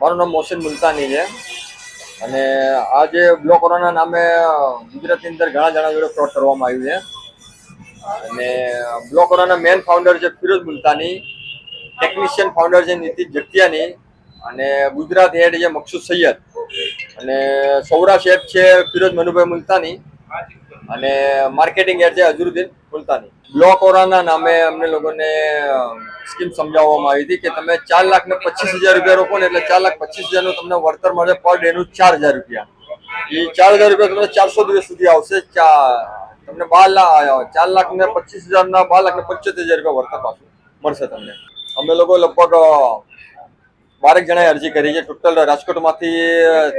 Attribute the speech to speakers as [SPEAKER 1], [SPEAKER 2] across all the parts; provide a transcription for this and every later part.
[SPEAKER 1] મારું નામ મોહસિન મુલતાની છે અને આ જે બ્લોક ઓરાના નામે ગુજરાતની અંદર ઘણા જણા જોડે ફ્રોડ કરવામાં આવ્યું છે અને બ્લોક ઓરાના મેન ફાઉન્ડર છે ફિરોઝ મુલતાની, ટેકનિશિયન ફાઉન્ડર છે નીતિશ જગતિયાની અને ગુજરાત હેડ છે મકસૂદ સૈયદ અને સૌરાષ્ટ્ર હેડ છે ફિરોઝ મનુભાઈ મુલતાની અને માર્કેટિંગ હેડ છે અઝરુદ્દીન મુલતાની। બ્લોક ઓરાના નામે અમને લોકોને સ્કીમ સમજાવવામાં આવી હતી કે તમે 4,25,000 રૂપિયા રોકો ને એટલે 4,25,000 નું તમને વળતર મળે પર ડે નું 4,000 રૂપિયા। એ 4,000 રૂપિયા તમને 400 દિવસ સુધી આવશે। તમને 4,25,000 ના 12,75,000 રૂપિયા વળતર પાછું મળશે તમને। અમે લોકો લગભગ 12 જણાએ અરજી કરી છે। ટોટલ રાજકોટમાંથી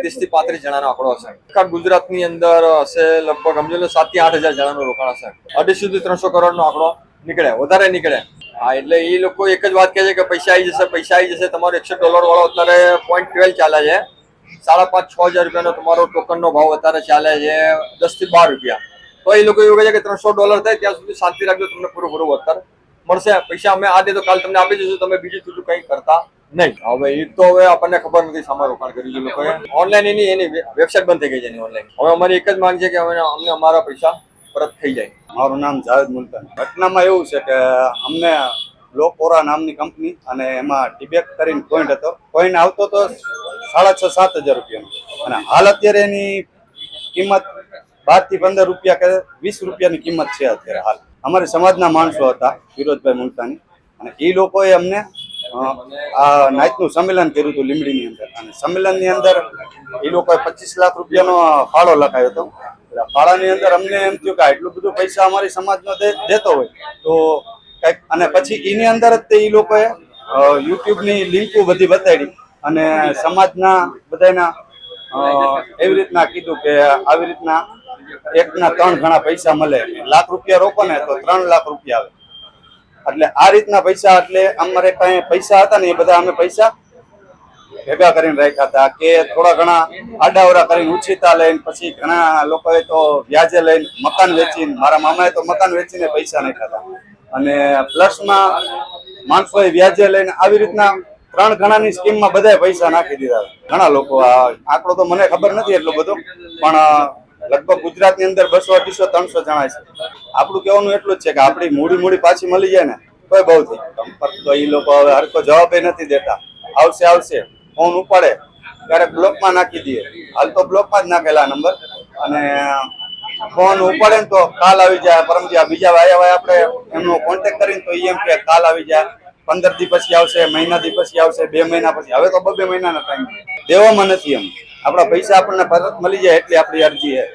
[SPEAKER 1] 30 થી 35 જણાનો આંકડો હશે। આખા ગુજરાતની અંદર હશે લગભગ સમજો 7 થી 8,000 જણાનું રોકાણ હશે। 250 થી 300 કરોડનો આંકડો નીકળે, વધારે નીકળે। હા, એટલે એ લોકો એક જ વાત કહે છે કે પૈસા આવી જશે, પૈસા આવી જશે। તમારો $100 વાળો અત્યારે 0.12 ચાલે છે। 5,500-6,000 રૂપિયાનો તમારો ટોકનનો ભાવ અત્યારે ચાલે છે 10 થી 12 રૂપિયા। તો એ લોકો એવું કહે છે કે $300 થાય ત્યાં સુધી શાંતિ રાખજો, તમને પૂરું વળતર મળશે। પૈસા અમે આ દે તો કાલ તમને આપી દઈશું, તમે બીજું બીજું કંઈ કરતા નહીં। હવે એ તો હવે આપણને ખબર નથી સામા રોકાણ કર્યું છે લોકોએ। ઓનલાઈન એની વેબસાઇટ બંધ થઈ ગઈ છે એની ઓનલાઈન। હવે અમારી એક જ માંગ છે કે અમને અમારા પૈસા પરત થઈ જાય।
[SPEAKER 2] મારું નામ જાવેદ મુલતાની। ઘટનામાં એવું છે કે અમને બ્લોક ઓરા નામની કંપની અને એમાં ટીબેક કરીને કોઈન હતો, કોઈન આવતો તો 6,500-7,000 રૂપિયાનો અને હાલ અત્યારે એની કિંમત 12 થી 15 રૂપિયા કે 20 રૂપિયાની કિંમત છે અત્યારે હાલ। અમારી સમાજના માણસો હતા ફિરોઝભાઈ મુલતાની અને એ લોકોએ અમને આ નાઇટનું સંમેલન કર્યું હતું લીંબડીની અંદર અને સંમેલનની અંદર એ લોકોએ 25 લાખ રૂપિયાનો ફાળો લખાયો હતો। ફાળાની અંદર અમને એમ થયું કે એટલું બધું પૈસા અમારી સમાજનો દેતો હોય તો કંઈક, અને પછી એની અંદર જ એ લોકોએ યુટ્યુબની લિંકો બધી બતાડી અને સમાજના બધાના એવી રીતના કીધું કે આવી રીતના એકના 3 ગણા પૈસા મળે। લાખ રૂપિયા રોકો ને તો 3 લાખ રૂપિયા આવે। એટલે આ રીતના પૈસા, એટલે અમારે કઈ પૈસા હતા ને એ બધા અમે પૈસા ભેગા કરીને રાખ્યા હતા કે થોડા ઘણા આડાવડા કરીને ઉછીતા લઈને, પછી ઘણા લોકોએ તો વ્યાજે લઈને મકાન વેચીને, મારા મામાએ તો મકાન વેચીને પૈસા નાખ્યા હતા અને પ્લસમાં માણસોએ વ્યાજે લઈને આવી રીતના 3 ગણાની સ્કીમમાં બધાએ પૈસા નાખી દીધા। ઘણા લોકો, આ આંકડો તો મને ખબર નથી એટલો બધો, પણ લગભગ ગુજરાતની અંદર 200, 250, 300 જણા છે। આપણું કહેવાનું એટલું જ છે કે આપણી મૂડી પાછી મળી જાય ને તોય બહુ થઈ। સંપર્ક તો એ લોકો હવે હરખો જવાબ નથી દેતા। આવશે ફોન ઉપાડે ક્યારેક બ્લોકમાં નાખી દઈએ, હાલ તો બ્લોકમાં જ નાખેલા નંબર, અને ફોન ઉપાડે ને તો કાલ આવી જાય, પરમ બીજા વાયા આપણે એમનો કોન્ટેક્ટ કરીને તો એમ કે કાલ આવી જાય, 15 દી પછી આવશે, મહિના દી પછી આવશે, 2 મહિના પછી। હવે તો 2 મહિનાના ટાઈમ દેવામાં નથી। એમ આપણા પૈસા આપણને પરત મળી જાય એટલી આપણી અરજી છે।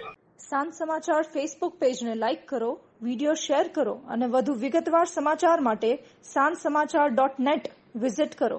[SPEAKER 3] સાંજ સમાચાર ફેસબુક પેજને લાઇક કરો, વિડીયો શેર કરો અને વધુ વિગતવાર સમાચાર માટે sanssamachar.net વિઝિટ કરો।